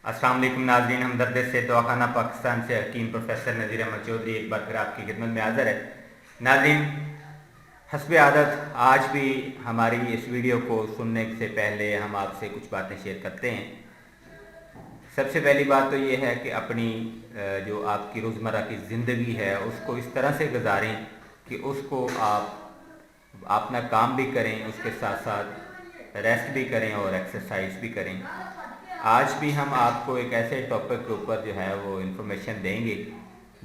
अस्सलाम वालेकुम नाज़रीन, हमदर्द से दवाखाना पाकिस्तान से हकीम प्रोफेसर नज़ीर अहमद चौधरी एक बार फिर आपकी खिदमत में हाज़िर है। नाज़रीन, हस्बे आदत आज भी हमारी इस वीडियो को सुनने से पहले हम आपसे कुछ बातें शेयर करते हैं। सबसे पहली बात तो ये है कि अपनी जो आपकी रोज़मर्रा की ज़िंदगी है उसको इस तरह से गुजारें कि उसको आप अपना काम भी करें, उसके साथ साथ रेस्ट भी करें और एक्सरसाइज भी करें। आज भी हम आपको एक ऐसे टॉपिक के ऊपर जो है वो इन्फॉर्मेशन देंगे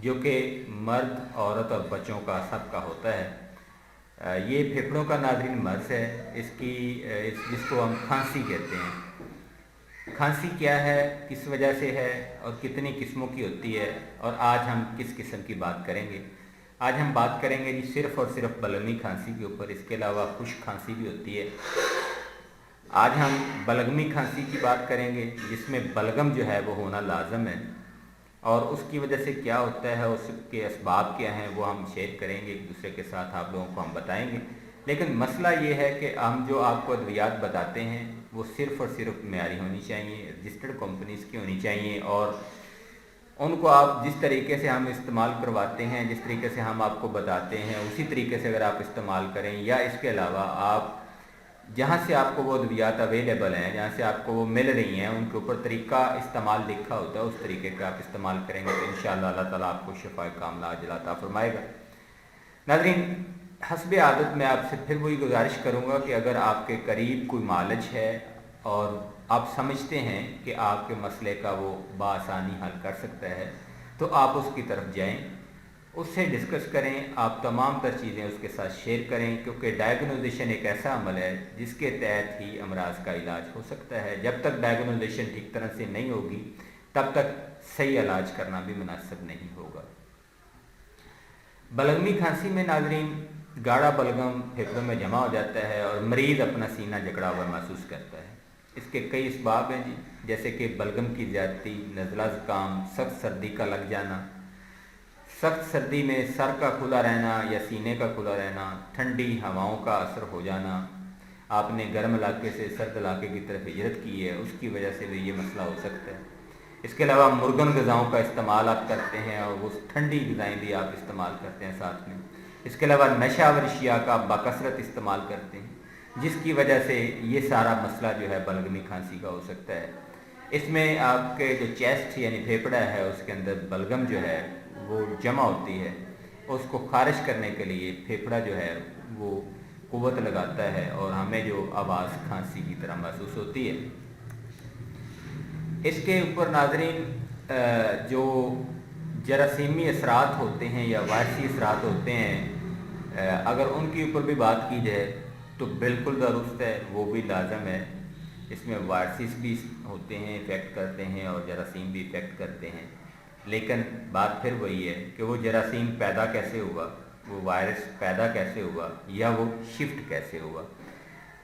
जो कि मर्द, औरत और बच्चों का सबका होता है। ये फेफड़ों का नाज़रीन मर्ज़ है, जिसको हम खांसी कहते हैं। खांसी क्या है, किस वजह से है और कितनी किस्मों की होती है, और आज हम किस किस्म की बात करेंगे। आज हम बात करेंगे जी सिर्फ़ और सिर्फ बलगमी खांसी के ऊपर। इसके अलावा खुश्क खांसी भी होती है। आज हम बलगमी खांसी की बात करेंगे जिसमें बलगम जो है वो होना लाजम है, और उसकी वजह से क्या होता है, उसके असबाब क्या हैं, वो हम शेयर करेंगे एक दूसरे के साथ, आप लोगों को हम बताएंगे। लेकिन मसला ये है कि हम जो आपको अद्वियात बताते हैं वो सिर्फ़ और सिर्फ मेयारी होनी चाहिए, रजिस्टर्ड कंपनीज़ की होनी चाहिए, और उनको आप जिस तरीके से हम इस्तेमाल करवाते हैं, जिस तरीके से हम आपको बताते हैं, उसी तरीके से अगर आप इस्तेमाल करें, या इसके अलावा आप जहाँ से आपको वो अद्वियात अवेलेबल हैं, जहाँ से आपको वो मिल रही हैं, उनके ऊपर तरीका इस्तेमाल लिखा होता है, उस तरीके का आप इस्तेमाल करेंगे तो इंशाअल्लाह अल्लाह ताला आपको शिफा कामिला अजल अता फरमाएगा। नाज़रीन, हस्बे आदत मैं आपसे फिर वही गुजारिश करूँगा कि अगर आपके करीब कोई मालिज है और आप समझते हैं कि आपके मसले का वो बआसानी हल कर सकता है, तो आप उसकी तरफ जाएँ, उससे डिस्कस करें, आप तमाम तर चीज़ें उसके साथ शेयर करें, क्योंकि डायग्नोजेशन एक ऐसा अमल है जिसके तहत ही अमराज का इलाज हो सकता है। जब तक डायग्नोजेशन ठीक तरह से नहीं होगी तब तक सही इलाज करना भी मुनासिब नहीं होगा। बलगमी खांसी में नाज़रीन गाढ़ा बलगम फेफड़ों में जमा हो जाता है और मरीज़ अपना सीना जकड़ा हुआ महसूस करता है। इसके कई असबाब हैं जी, जैसे कि बलगम की ज़्यादती, नज़ला ज़ुकाम, सख्त सर्दी का लग जाना, सख्त सर्दी में सर का खुला रहना या सीने का खुला रहना, ठंडी हवाओं का असर हो जाना, आपने गर्म इलाके से सर्द इलाके की तरफ हिजरत की है, उसकी वजह से भी ये मसला हो सकता है। इसके अलावा मुर्गन ग़िज़ाओं का इस्तेमाल आप करते हैं और वो ठंडी ग़िज़ाएँ भी आप इस्तेमाल करते हैं साथ में। इसके अलावा नशा व अशिया का बाकसरत इस्तेमाल करते हैं, जिसकी वजह से ये सारा मसला जो है बलगमी खांसी का हो सकता है। इसमें आपके जो चेस्ट यानी फेफड़ा है उसके अंदर बलगम जो है वो जमा होती है, उसको खारिज करने के लिए फेफड़ा जो है वो कुव्वत लगाता है और हमें जो आवाज़ खांसी की तरह महसूस होती है। इसके ऊपर नाज़रीन जो जरासीमी असरात होते हैं या वायरसी असरात होते हैं, अगर उनके ऊपर भी बात की जाए तो बिल्कुल दुरुस्त है, वो भी लाजम है। इसमें वायरसिस भी होते हैं, इफ़ेक्ट करते हैं, और जरासीम भी इफ़ेक्ट करते हैं। लेकिन बात फिर वही है कि वो जरासीम पैदा कैसे हुआ, वो वायरस पैदा कैसे हुआ, या वो शिफ्ट कैसे हुआ।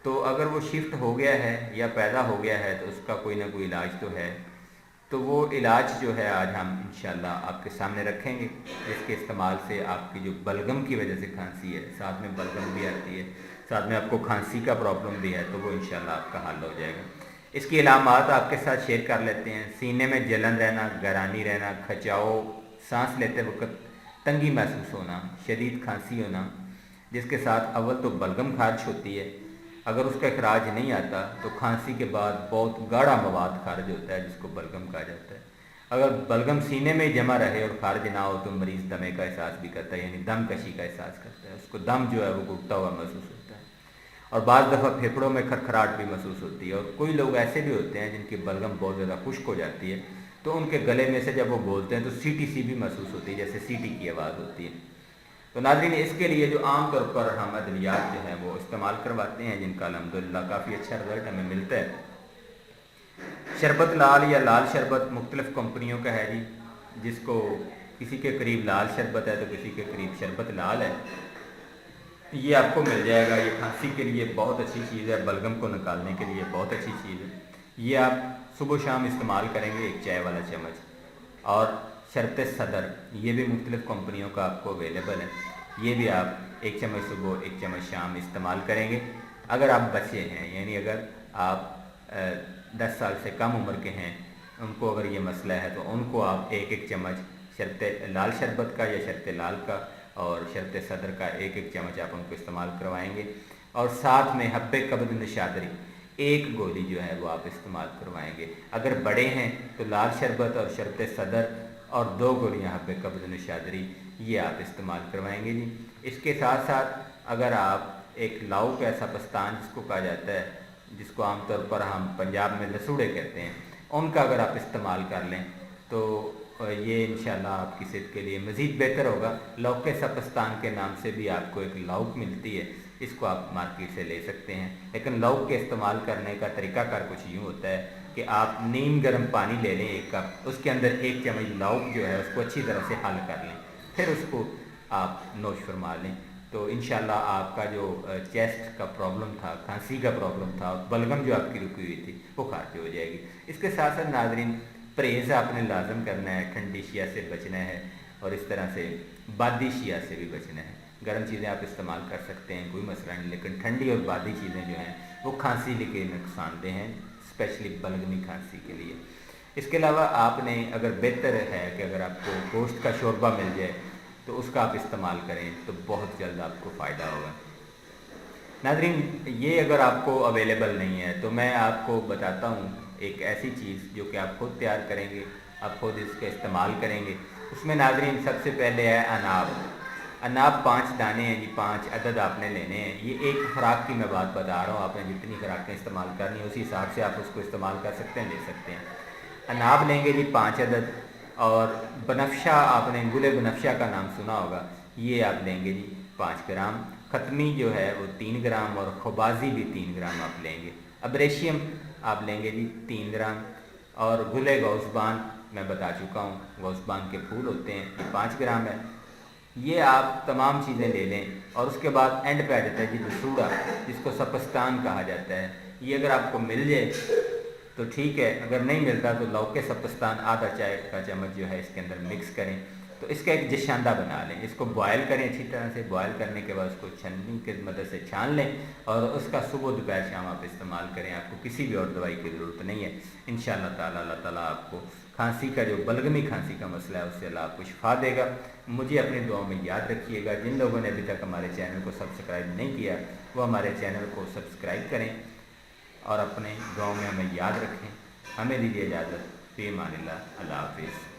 तो अगर वो शिफ्ट हो गया है या पैदा हो गया है तो उसका कोई ना कोई इलाज तो है। तो वो इलाज जो है आज हम इंशाअल्लाह आपके सामने रखेंगे, जिसके इस्तेमाल से आपकी जो बलगम की वजह से खांसी है, साथ में बलगम भी आती है, साथ में आपको खांसी का प्रॉब्लम भी है, तो वो इंशाअल्लाह आपका हल हो जाएगा। इसकी अलामात आपके साथ शेयर कर लेते हैं। सीने में जलन रहना, गरानी रहना, खचाव, सांस लेते वक्त तंगी महसूस होना, शदीद खांसी होना, जिसके साथ अव्वल तो बलगम खारिज होती है, अगर उसका खराज नहीं आता तो खांसी के बाद बहुत गाढ़ा मवाद खारिज होता है जिसको बलगम कहा जाता है। अगर बलगम सीने में जमा रहे और खारिज ना हो तो मरीज़ दमे का एहसास भी करता है, यानी दम कशी का एहसास करता है, उसको दम जो है वो घुटता हुआ महसूस होता है, और बाज़ दफ़ा फेफड़ों में खरखराहट भी महसूस होती है। और कोई लोग ऐसे भी होते हैं जिनकी बलगम बहुत ज़्यादा खुश्क हो जाती है, तो उनके गले में से जब वो बोलते हैं तो सीटी सी भी महसूस होती है, जैसे सीटी की आवाज़ होती है। तो नाज़रीन, इसके लिए जो आम तौर पर हम अद्वियात जो हैं वो इस्तेमाल करवाते हैं, जिनका अल्हम्दुलिल्लाह काफ़ी अच्छा रिज़ल्ट हमें मिलता है। शरबत लाल या लाल शरबत मुख्तलिफ़ कंपनियों का है जी, जिसको किसी के करीब लाल शरबत है तो किसी के करीब शरबत लाल है, ये आपको मिल जाएगा। ये खांसी के लिए बहुत अच्छी चीज़ है, बलगम को निकालने के लिए बहुत अच्छी चीज़ है। ये आप सुबह शाम इस्तेमाल करेंगे, एक चाय वाला चम्मच। और शरबत सदर, ये भी मुख्तलिफ़ कंपनियों का आपको अवेलेबल है, ये भी आप एक चम्मच सुबह एक चम्मच शाम इस्तेमाल करेंगे। अगर आप बच्चे हैं, यानी अगर आप 10 साल से कम उम्र के हैं, उनको अगर ये मसला है तो उनको आप एक एक चम्मच शरबत लाल शरबत का या शरबत लाल का और शरबत सदर का एक एक चम्मच आप उनको इस्तेमाल करवाएंगे, और साथ में हब्बे कब्द निशादरी एक गोली जो है वो आप इस्तेमाल करवाएंगे। अगर बड़े हैं तो लाल शरबत और शरबत सदर और 2 गोलियाँ हब्बे कब्द निशादरी ये आप इस्तेमाल करवाएंगे जी। इसके साथ साथ अगर आप एक लाऊ का ऐसा पस्तान जिसको कहा जाता है, जिसको आमतौर पर हम पंजाब में लसूड़े कहते हैं, उनका अगर आप इस्तेमाल कर लें तो ये इंशाल्लाह आपकी सेहत के लिए मज़ीद बेहतर होगा। लौके सपस्तान के नाम से भी आपको एक लौक मिलती है, इसको आप मार्केट से ले सकते हैं। लेकिन लौक के इस्तेमाल करने का तरीकाकार कुछ यूँ होता है कि आप नीम गर्म पानी ले लें 1 कप, उसके अंदर 1 चम्मच लौक जो है उसको अच्छी तरह से हल कर लें, फिर उसको आप नोश फरमा लें, तो इंशाल्लाह आपका जो चेस्ट का प्रॉब्लम था, खांसी का प्रॉब्लम था, बलगम जो आपकी रुकी हुई थी वो खारिज हो जाएगी। इसके साथ साथ नाज़रीन परहेज़ आपने लाजम करना है, ठंडी शिया से बचना है और इस तरह से बादी शिया से भी बचना है। गर्म चीज़ें आप इस्तेमाल कर सकते हैं, कोई मसला नहीं, लेकिन ठंडी और बादी चीज़ें जो हैं वो खांसी के नुकसानदेह हैं, स्पेशली बलगमी खांसी के लिए। इसके अलावा आपने अगर बेहतर है कि अगर आपको गोश्त का शोरबा मिल जाए तो उसका आप इस्तेमाल करें तो बहुत जल्द आपको फ़ायदा होगा। नाज़रीन ये अगर आपको अवेलेबल नहीं है तो मैं आपको बताता हूँ एक ऐसी चीज़ जो कि आप खुद तैयार करेंगे, आप खुद इसका इस्तेमाल करेंगे। उसमें नाज़रीन सबसे पहले है अनाब। अनाब 5 दाने हैं जी, 5 अदद आपने लेने हैं। ये एक खुराक की मैं बात बता रहा हूँ, आपने जितनी खुराकें इस्तेमाल करनी है उसी हिसाब से आप उसको इस्तेमाल कर सकते हैं, ले सकते हैं। अनाब लेंगे जी 5 अदद, और बनफ्शा, आपने गुले बनफ्शा का नाम सुना होगा, ये आप लेंगे जी 5 ग्राम। ख़त्मी जो है वो 3 ग्राम और खुबाजी भी 3 ग्राम आप लेंगे। अब्रेशियम आप लेंगे जी 3 ग्राम, और गुले गौसबान मैं बता चुका हूँ, गौसबान के फूल होते हैं, ये 5 ग्राम है। ये आप तमाम चीज़ें ले लें, और उसके बाद एंड पे आ जाता है जी लसूड़ा, जिसको सपस्तान कहा जाता है। ये अगर आपको मिल जाए तो ठीक है, अगर नहीं मिलता तो लौके सपस्तान आधा चाय का चम्मच जो है इसके अंदर मिक्स करें, तो इसका एक जशांदा बना लें। इसको बॉयल करें अच्छी तरह से, बॉयल करने के बाद उसको छन्नी की मदद से छान लें और उसका सुबह दोपहर शाम आप इस्तेमाल करें। आपको किसी भी और दवाई की ज़रूरत नहीं है। इंशाअल्लाह ताला अल्लाह ताला आपको खांसी का जो बलगमी खांसी का मसला है उससे अल्लाह आपको शिफा देगा। मुझे अपनी दुआओं में याद रखिएगा। जिन लोगों ने अभी तक हमारे चैनल को सब्सक्राइब नहीं किया वो हमारे चैनल को सब्सक्राइब करें और अपने दुआओं में हमें याद रखें। हमें दीजिए इजाज़त। फ़ी अमानिल्लाह। अल्लाह हाफ़िज़।